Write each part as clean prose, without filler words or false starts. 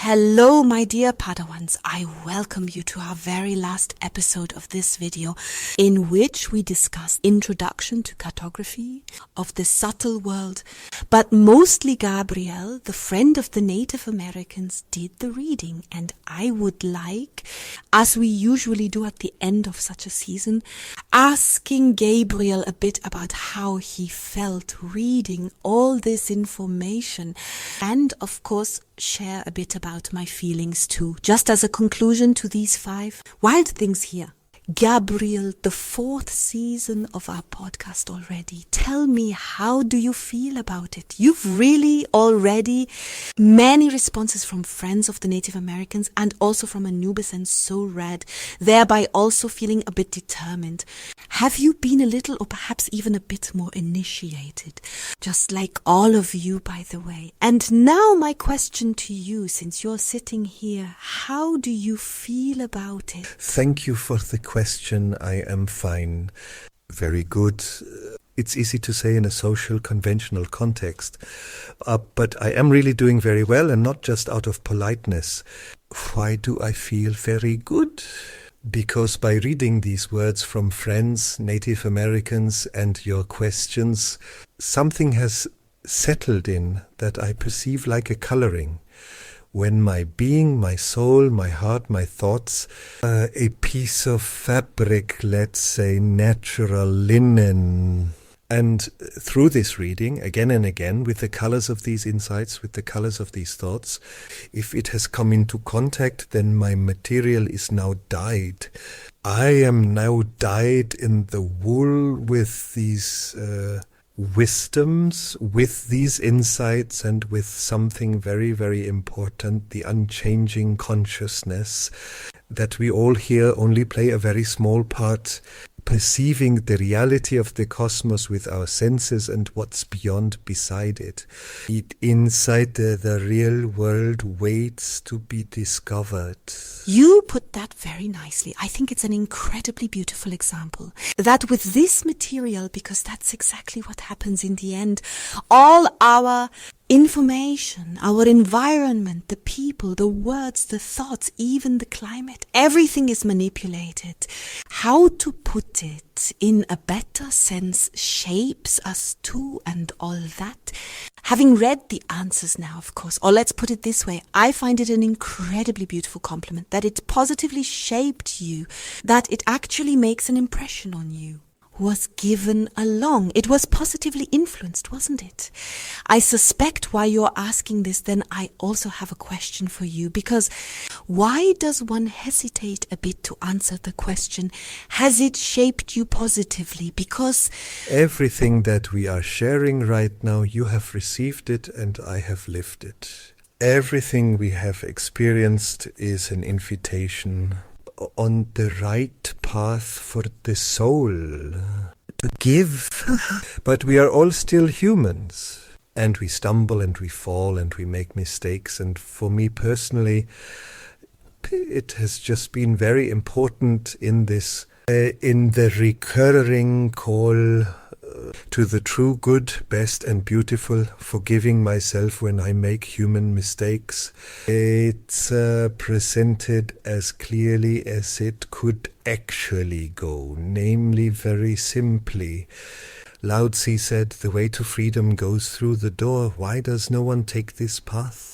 Hello, my dear Padawans. I welcome you to our very last episode of this video, in which we discuss introduction to cartography of the subtle world. But mostly Gabriel, the friend of the Native Americans, did the reading. And I would like, as we usually do at the end of such a season, asking Gabriel a bit about how he felt reading all this information. And of course, share a bit about my feelings too, just as a conclusion to these 5 wild things here. Gabriel, the 4th season of our podcast already. Tell me, how do you feel about it? You've really already many responses from friends of the Native Americans and also from Anubis and So Red, thereby also feeling a bit determined. Have you been a little or perhaps even a bit more initiated? Just like all of you, by the way. And now my question to you, since you're sitting here, how do you feel about it? Thank you for the question. I am fine. Very good. It's easy to say in a social, conventional context. But I am really doing very well, and not just out of politeness. Why do I feel very good? Because by reading these words from friends, Native Americans, and your questions, something has settled in that I perceive like a coloring. When my being, my soul, my heart, my thoughts, a piece of fabric, let's say natural linen. And through this reading, again and again, with the colors of these insights, with the colors of these thoughts, if it has come into contact, then my material is now dyed. I am now dyed in the wool with these wisdoms, with these insights, and with something very, very important, the unchanging consciousness, that we all here only play a very small part, perceiving the reality of the cosmos with our senses and what's beyond beside it. Inside the real world waits to be discovered. You put that very nicely. I think it's an incredibly beautiful example. That with this material, because that's exactly what happens in the end, all our information, our environment, the people, the words, the thoughts, even the climate, everything is manipulated. How to put it in a better sense shapes us too, and all that. Having read the answers now, of course, or let's put it this way, I find it an incredibly beautiful compliment that it positively shaped you, that it actually makes an impression on you. Was given along. It was positively influenced, wasn't it? I suspect why you're asking this, then I also have a question for you, because why does one hesitate a bit to answer the question, has it shaped you positively? Because everything that we are sharing right now, you have received it and I have lived it. Everything we have experienced is an invitation on the right path for the soul to give. But we are all still humans, and we stumble and we fall and we make mistakes. And for me personally, it has just been very important in this, in the recurring call to the true, good, best and beautiful, forgiving myself when I make human mistakes. It's presented as clearly as it could actually go, namely very simply. Lao Tzu said, the way to freedom goes through the door. Why does no one take this path?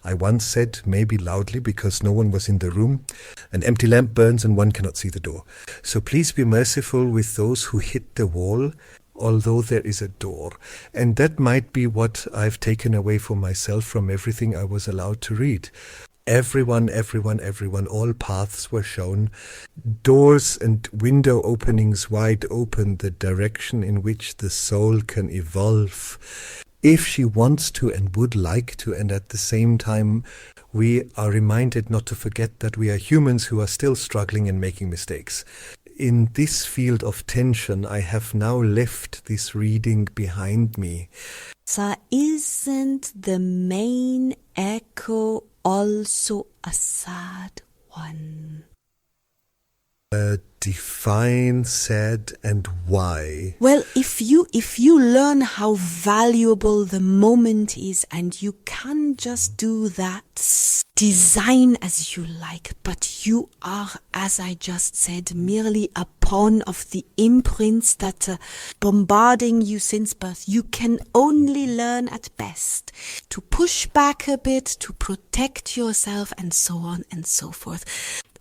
I once said, maybe loudly because no one was in the room, an empty lamp burns and one cannot see the door. So please be merciful with those who hit the wall, although there is a door. And that might be what I've taken away for myself from everything I was allowed to read. Everyone, all paths were shown, doors and window openings wide open, the direction in which the soul can evolve, if she wants to and would like to. And at the same time, we are reminded not to forget that we are humans who are still struggling and making mistakes. In this field of tension, I have now left this reading behind me. So isn't the main echo also a sad one? define sad and why? Well, if you learn how valuable the moment is, and you can just do that, design as you like, but you are, as I just said, merely a pawn of the imprints that are bombarding you since birth. You can only learn at best to push back a bit, to protect yourself, and so on and so forth.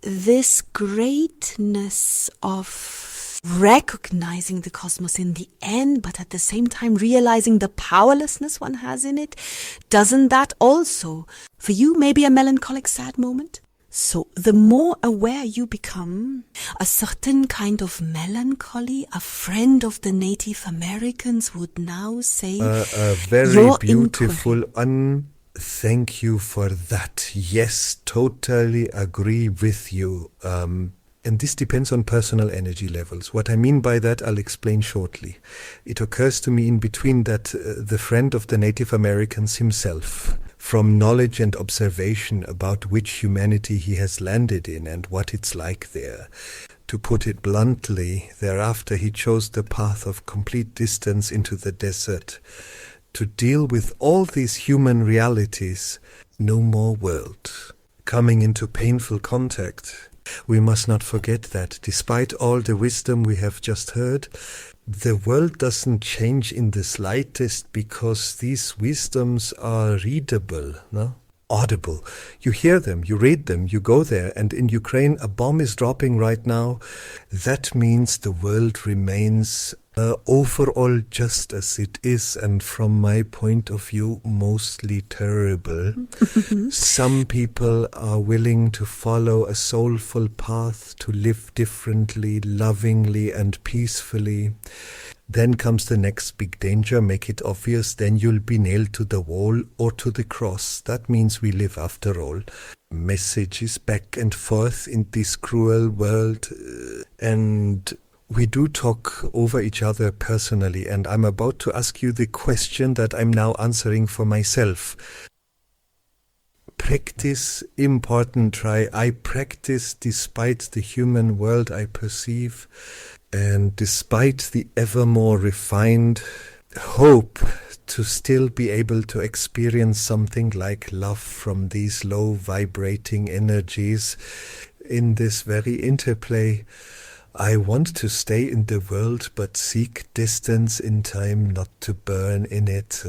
This greatness of recognizing the cosmos in the end, but at the same time realizing the powerlessness one has in it, doesn't that also, for you, maybe a melancholic, sad moment? So the more aware you become, a certain kind of melancholy, a friend of the Native Americans would now say, a very beautiful thank you for that. Yes, totally agree with you. And this depends on personal energy levels. What I mean by that, I'll explain shortly. It occurs to me in between that the friend of the Native Americans himself, from knowledge and observation about which humanity he has landed in and what it's like there. To put it bluntly, thereafter he chose the path of complete distance into the desert. To deal with all these human realities, no more world. Coming into painful contact, we must not forget that despite all the wisdom we have just heard, the world doesn't change in the slightest because these wisdoms are readable, no? Audible. You hear them, you read them, you go there, and in Ukraine a bomb is dropping right now. That means the world remains overall just as it is, and from my point of view, mostly terrible. Some people are willing to follow a soulful path, to live differently, lovingly and peacefully. Then comes the next big danger, make it obvious, then you'll be nailed to the wall or to the cross. That means we live after all. Messages back and forth in this cruel world, and we do talk over each other personally, and I'm about to ask you the question that I'm now answering for myself. Practice, important try. I practice despite the human world I perceive, and despite the ever more refined hope to still be able to experience something like love from these low vibrating energies in this very interplay. I want to stay in the world but seek distance in time, not to burn in it.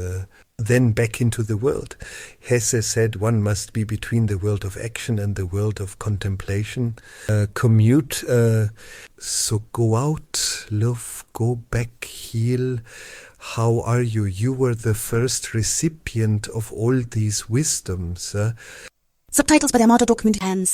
Then back into the world. Hesse said one must be between the world of action and the world of contemplation. Commute, so go out, love, go back, heal. How are you? You were the first recipient of all these wisdoms. Subtitles by the Amado document are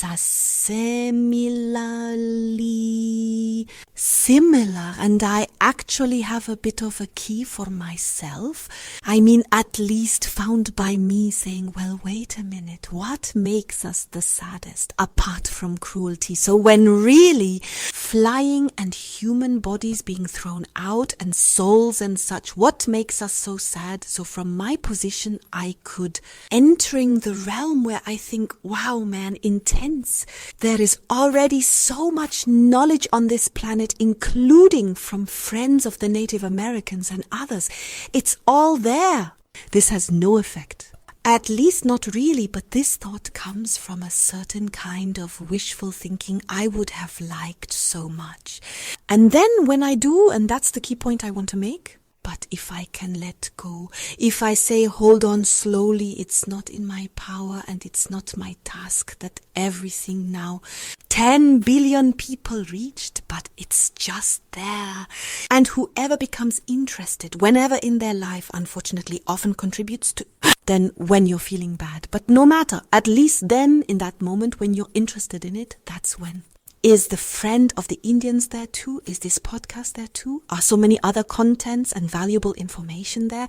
similar, and I actually have a bit of a key for myself. I mean, at least found by me saying, well, wait a minute, what makes us the saddest apart from cruelty? So when really flying and human bodies being thrown out and souls and such, what makes us so sad? So from my position, I could entering the realm where I think, wow, man, intense. There is already so much knowledge on this planet, including from friends of the Native Americans and others. It's all there. This has no effect. At least not really, but this thought comes from a certain kind of wishful thinking I would have liked so much. And then when I do, and that's the key point I want to make, but if I can let go, if I say, hold on slowly, it's not in my power and it's not my task that everything now, 10 billion people reached, but it's just there. And whoever becomes interested, whenever in their life, unfortunately, often contributes to, then when you're feeling bad. But no matter, at least then, in that moment when you're interested in it, that's when. Is the friend of the Indians there too? Is this podcast there too? Are so many other contents and valuable information there?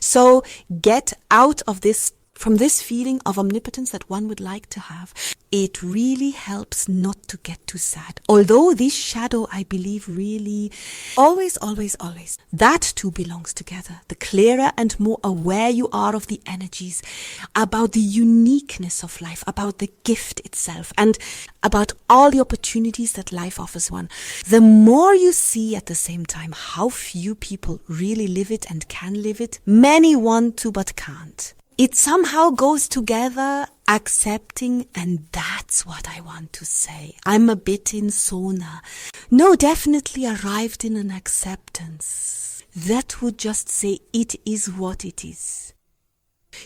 So get out of this from this feeling of omnipotence that one would like to have, it really helps not to get too sad. Although this shadow, I believe, really always, that too belongs together. The clearer and more aware you are of the energies, about the uniqueness of life, about the gift itself, and about all the opportunities that life offers one, the more you see at the same time how few people really live it and can live it. Many want to but can't. It somehow goes together, accepting, and that's what I want to say. I'm a bit in sauna. No, definitely arrived in an acceptance. That would just say it is what it is.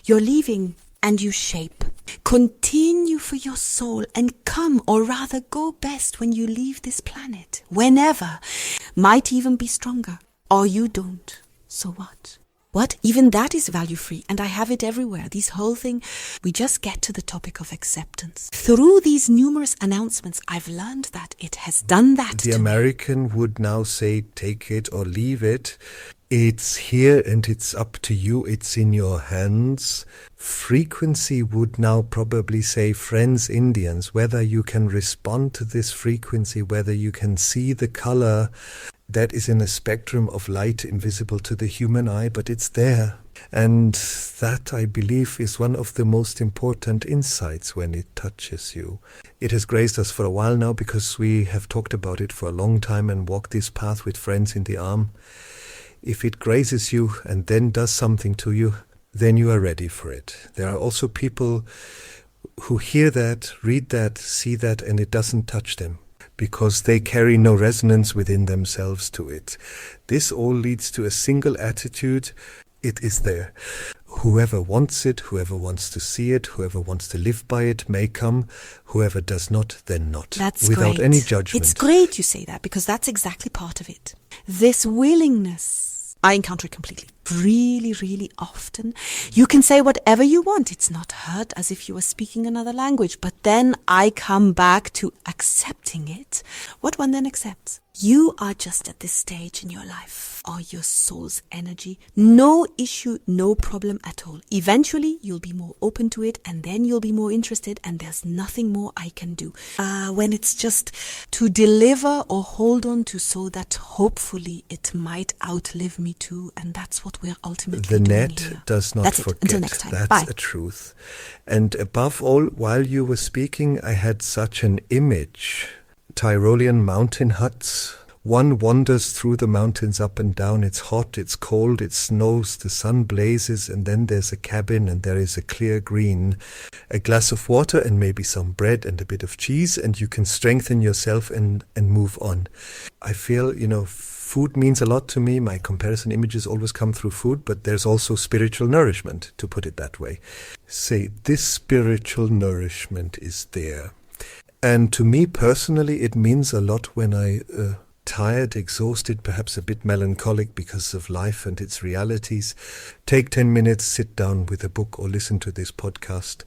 You're leaving and you shape. Continue for your soul and come, or rather go best when you leave this planet. Whenever. Might even be stronger. Or you don't. So what? What? Even that is value-free, and I have it everywhere. This whole thing, we just get to the topic of acceptance. Through these numerous announcements, I've learned that it has done that. The American would now say, take it or leave it. It's here and it's up to you. It's in your hands. Frequency would now probably say, friends, Indians, whether you can respond to this frequency, whether you can see the color that is in a spectrum of light invisible to the human eye, but it's there. And that, I believe, is one of the most important insights when it touches you. It has grazed us for a while now because we have talked about it for a long time and walked this path with friends in the arm. If it grazes you and then does something to you, then you are ready for it. There are also people who hear that, read that, see that, and it doesn't touch them, because they carry no resonance within themselves to it. This all leads to a single attitude. It is there. Whoever wants it, whoever wants to see it, whoever wants to live by it may come. Whoever does not, then not. That's without great. Any judgment. It's great you say that, because that's exactly part of it. This willingness, I encounter it completely. Really, really often. You can say whatever you want. It's not heard as if you were speaking another language. But then I come back to accepting it. What one then accepts? You are just at this stage in your life, or your soul's energy. No issue, no problem at all. Eventually, you'll be more open to it, and then you'll be more interested, and there's nothing more I can do. When it's just to deliver or hold on to, so that hopefully it might outlive me too, and that's what we're ultimately the doing net here. does not That's forget. It. Until next time. That's Bye. a truth. And above all, while you were speaking, I had such an image. Tyrolean mountain huts. One wanders through the mountains up and down. It's hot, it's cold, it snows, the sun blazes, and then there's a cabin and there is a clear green, a glass of water and maybe some bread and a bit of cheese, and you can strengthen yourself and move on. I feel, food means a lot to me. My comparison images always come through food, but there's also spiritual nourishment, to put it that way. Say, this spiritual nourishment is there. And to me personally, it means a lot when I tired, exhausted, perhaps a bit melancholic because of life and its realities, take 10 minutes, sit down with a book or listen to this podcast,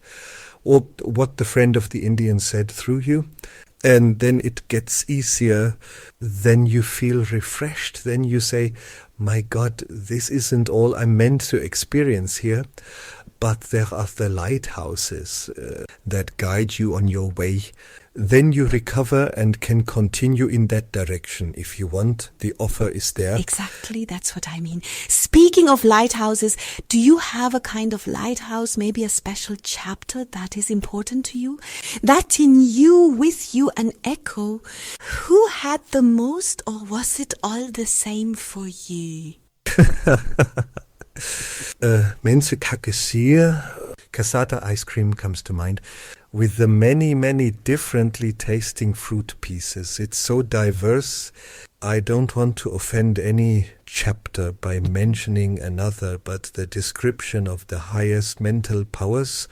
or what the friend of the Indian said through you, and then it gets easier. Then you feel refreshed. Then you say, my God, this isn't all I'm meant to experience here. But there are the lighthouses that guide you on your way. Then you recover and can continue in that direction. If you want, the offer is there. Exactly, that's what I mean. Speaking of lighthouses, do you have a kind of lighthouse, maybe a special chapter that is important to you? That in you, with you, an echo. Who had the most, or was it all the same for you? Mensukakasir, cassata ice cream comes to mind, with the many, many differently tasting fruit pieces. It's so diverse. I don't want to offend any chapter by mentioning another, but the description of the highest mental powers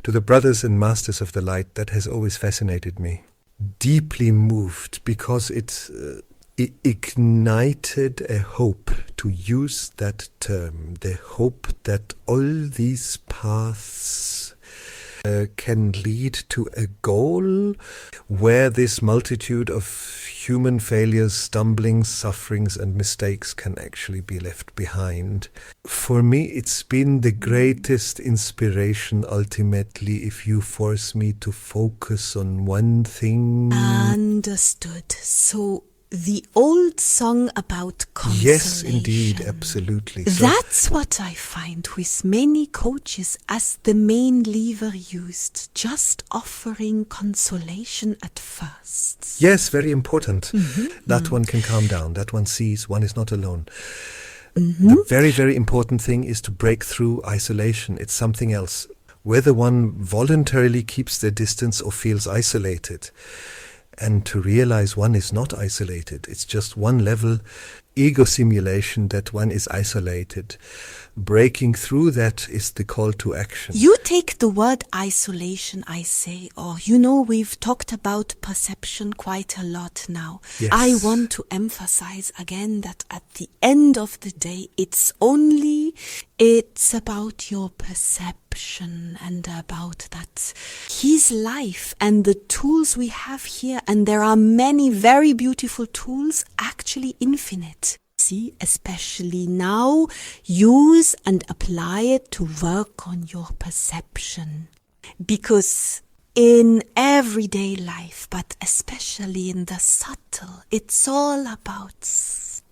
to the brothers and masters of the light, that has always fascinated me. Deeply moved, because it ignited a hope, to use that term, the hope that all these paths can lead to a goal where this multitude of human failures, stumblings, sufferings and mistakes can actually be left behind. For me, it's been the greatest inspiration ultimately if you force me to focus on one thing. Understood. So the old song about consolation. Yes, indeed, absolutely. That's what I find with many coaches as the main lever used, just offering consolation at first. Yes, very important. That one can calm down. That one sees one is not alone. The very, very important thing is to break through isolation. It's something else. Whether one voluntarily keeps their distance or feels isolated. And to realize one is not isolated. It's just one level ego simulation that one is isolated. Breaking through that is the call to action. You take the word isolation, I say, or we've talked about perception quite a lot now. Yes. I want to emphasize again that at the end of the day, it's about your perception and about that his life and the tools we have here, and there are many very beautiful tools, actually infinite. See, especially now, use and apply it to work on your perception. Because in everyday life, but especially in the subtle, it's all about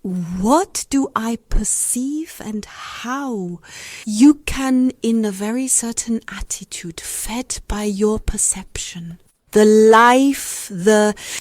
what do I perceive and how you can, in a very certain attitude, fed by your perception. The life,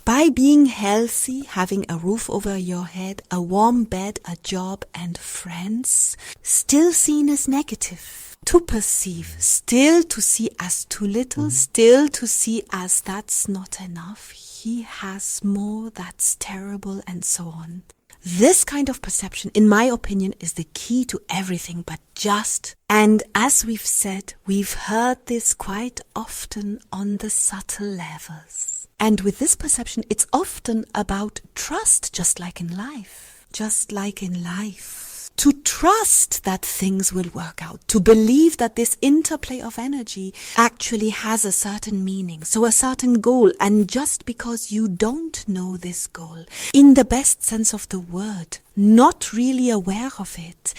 by being healthy, having a roof over your head, a warm bed, a job and friends, still seen as negative. To perceive, still to see as too little, still to see as that's not enough. He has more, that's terrible, and so on. This kind of perception, in my opinion, is the key to everything but just. And as we've said, we've heard this quite often on the subtle levels. And with this perception, it's often about trust, just like in life. Just like in life. To trust that things will work out, to believe that this interplay of energy actually has a certain meaning, so a certain goal, and just because you don't know this goal, in the best sense of the word, not really aware of it,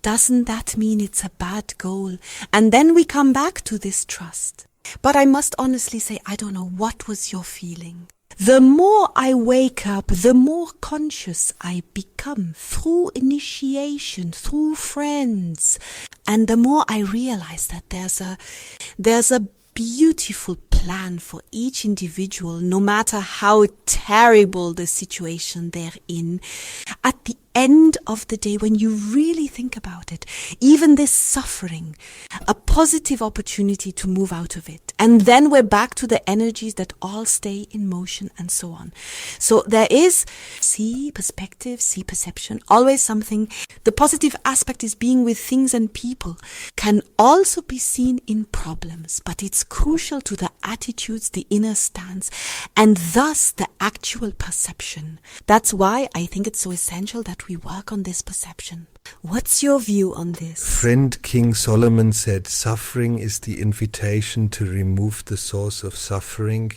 doesn't that mean it's a bad goal? And then we come back to this trust. But I must honestly say, I don't know, what was your feeling? The more I wake up, the more conscious I become through initiation, through friends. And the more I realize that there's a beautiful plan for each individual, no matter how terrible the situation they're in. At the end of the day, when you really think about it, even this suffering, a positive opportunity to move out of it. And then we're back to the energies that all stay in motion and so on. So there is perspective, perception, always something. The positive aspect is being with things and people can also be seen in problems, but it's crucial to the attitudes, the inner stance, and thus the actual perception. That's why I think it's so essential that we work on this perception. What's your view on this? Friend King Solomon said, suffering is the invitation to remove the source of suffering.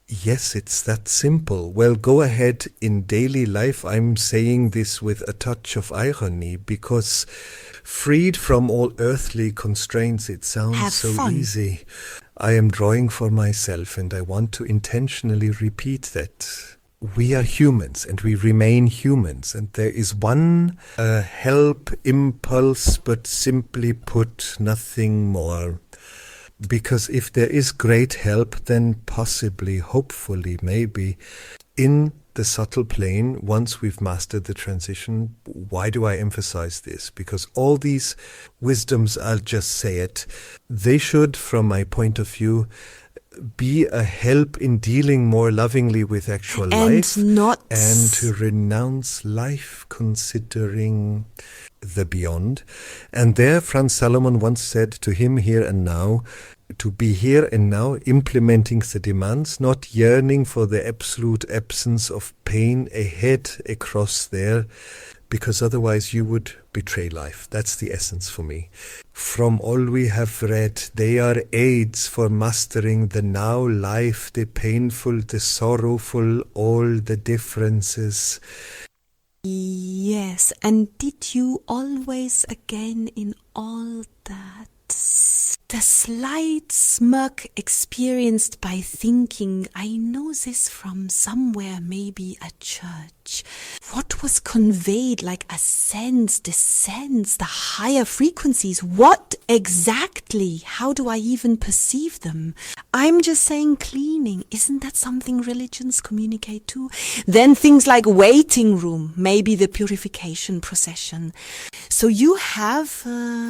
Yes, it's that simple. Well, go ahead. In daily life, I'm saying this with a touch of irony because freed from all earthly constraints, it sounds so easy. I am drawing for myself and I want to intentionally repeat that. We are humans and we remain humans, and there is one help impulse, but simply put, nothing more. Because if there is great help, then possibly, hopefully, maybe, in the subtle plane, once we've mastered the transition. Why do I emphasize this? Because all these wisdoms, I'll just say it, they should, from my point of view, be a help in dealing more lovingly with actual life and to renounce life considering the beyond. And there Franz Salomon once said, to him here and now, to be here and now, implementing the demands, not yearning for the absolute absence of pain ahead, across there, because otherwise you would betray life. That's the essence for me. From all we have read, they are aids for mastering the now life, the painful, the sorrowful, all the differences. Yes, and did you always again in all that the slight smirk experienced by thinking, I know this from somewhere, maybe a church. What was conveyed, like a sense, the higher frequencies? What exactly? How do I even perceive them? I'm just saying cleaning. Isn't that something religions communicate too? Then things like waiting room, maybe the purification procession. So you have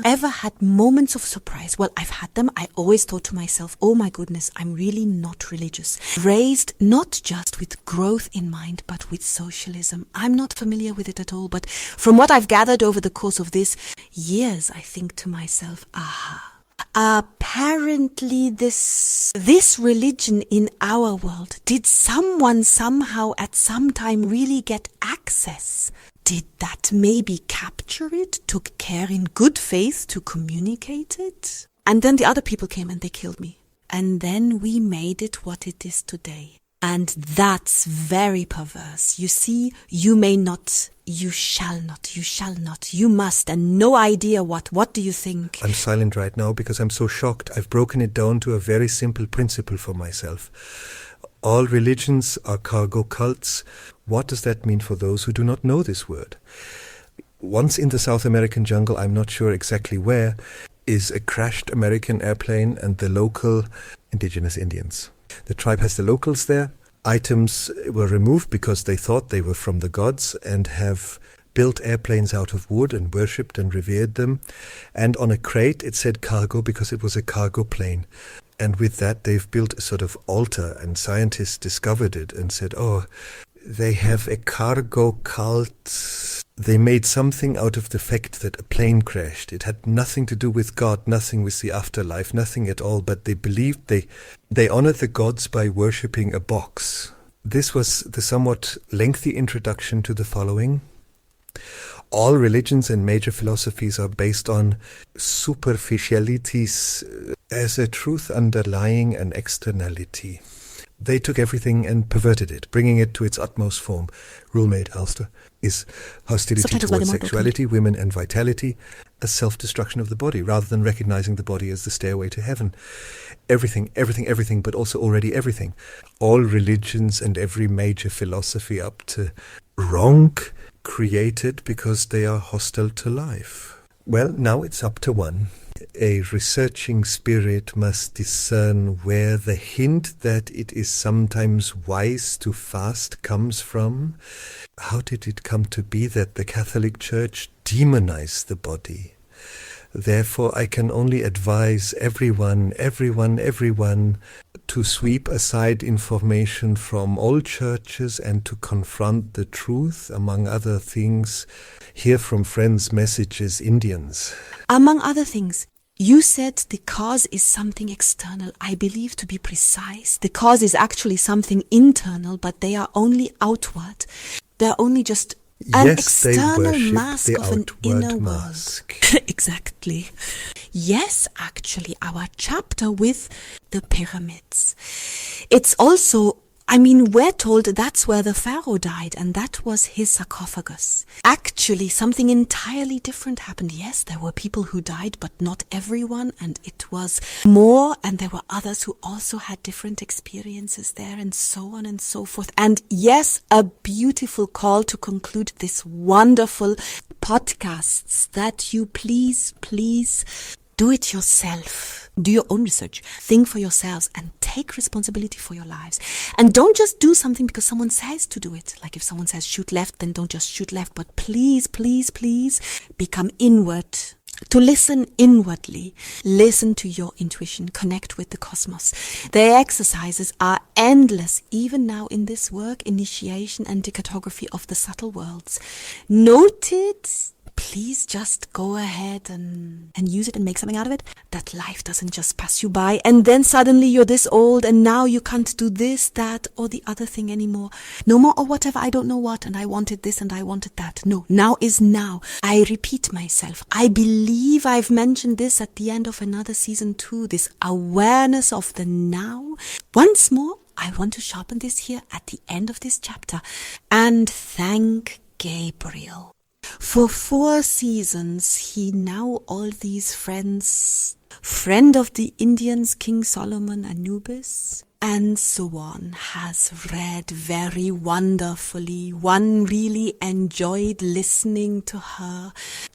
ever had moments of surprise? Well, I've had them. I always thought to myself, oh my goodness, I'm really not religious. Raised not just with growth in mind, but with socialism. I'm not familiar with it at all, but from what I've gathered over the course of these years, I think to myself, aha. Apparently this religion in our world, did someone somehow at some time really get access? Did that maybe capture it, took care in good faith to communicate it? And then the other people came and they killed me. And then we made it what it is today. And that's very perverse. You see, you may not, you shall not, you must, and no idea what. What do you think? I'm silent right now because I'm so shocked. I've broken it down to a very simple principle for myself. All religions are cargo cults. What does that mean for those who do not know this word? Once in the South American jungle, I'm not sure exactly where, is a crashed American airplane and the local indigenous Indians. The tribe has the locals there. Items were removed because they thought they were from the gods and have built airplanes out of wood and worshipped and revered them. And on a crate it said cargo because it was a cargo plane. And with that they've built a sort of altar, and scientists discovered it and said, oh, they have a cargo cult. They made something out of the fact that a plane crashed. It had nothing to do with God, nothing with the afterlife, nothing at all, but they believed they honored the gods by worshipping a box. This was the somewhat lengthy introduction to the following. All religions and major philosophies are based on superficialities as a truth underlying an externality. They took everything and perverted it, bringing it to its utmost form. Rule-made Ulster is hostility towards sexuality, women and vitality, a self-destruction of the body, rather than recognizing the body as the stairway to heaven. Everything, but also already everything. All religions and every major philosophy up to wrong created because they are hostile to life. Well, now it's up to one. A researching spirit must discern where the hint that it is sometimes wise to fast comes from. How did it come to be that the Catholic Church demonized the body? Therefore, I can only advise everyone to sweep aside information from all churches and to confront the truth, among other things. Hear from friends' messages, Indians. Among other things, you said the cause is something external. I believe, to be precise, the cause is actually something internal, but they are only outward. They're only just an external mask of an inner mask. World. Exactly. Yes, actually, our chapter with the pyramids. It's also, we're told that's where the pharaoh died, and that was his sarcophagus. Actually, something entirely different happened. Yes, there were people who died, but not everyone, and it was more, and there were others who also had different experiences there, and so on and so forth. And yes, a beautiful call to conclude this wonderful podcasts, that you please do it yourself. Do your own research. Think for yourselves and take responsibility for your lives. And don't just do something because someone says to do it. Like if someone says shoot left, then don't just shoot left. But please become inward. To listen inwardly. Listen to your intuition. Connect with the cosmos. The exercises are endless, even now in this work, initiation and the cartography of the subtle worlds. Note it. please just go ahead and use it and make something out of it. That life doesn't just pass you by and then suddenly you're this old and now you can't do this, that or the other thing anymore. No more or whatever, I don't know what, and I wanted this and I wanted that. No, now is now. I repeat myself. I believe I've mentioned this at the end of another season too, this awareness of the now. Once more, I want to sharpen this here at the end of this chapter and thank Gabriel. For 4 seasons, he now all these friends, friend of the Indians, King Solomon, Anubis, and so on, has read very wonderfully. One really enjoyed listening to her.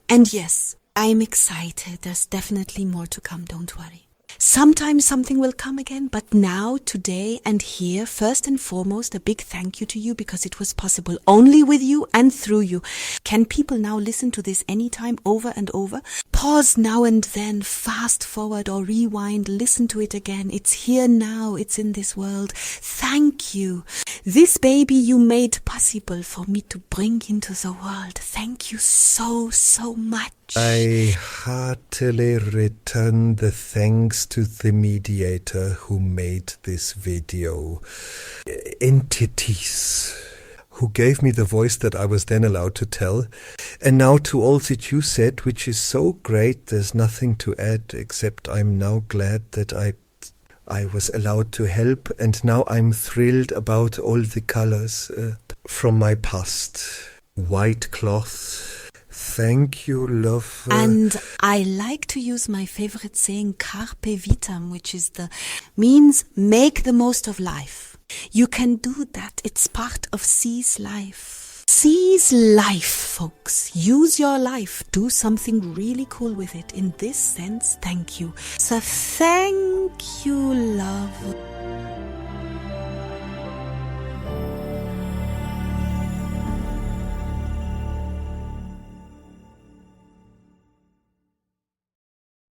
And yes, I'm excited. There's definitely more to come, don't worry. Sometimes something will come again, but now, today and here, first and foremost, a big thank you to you because it was possible only with you and through you. Can people now listen to this anytime, over and over? Pause now and then, fast forward or rewind, listen to it again. It's here now, it's in this world. Thank you. This baby you made possible for me to bring into the world. Thank you so, so much. I heartily return the thanks to the mediator who made this video. Entities who gave me the voice that I was then allowed to tell. And now to all that you said, which is so great, there's nothing to add except I'm now glad that I was allowed to help, and now I'm thrilled about all the colors from my past. White cloth. Thank you, love. And I like to use my favorite saying, carpe vitam, which means make the most of life. You can do that. It's part of seize life. Seize life, folks. Use your life. Do something really cool with it. In this sense, thank you. So thank you, love.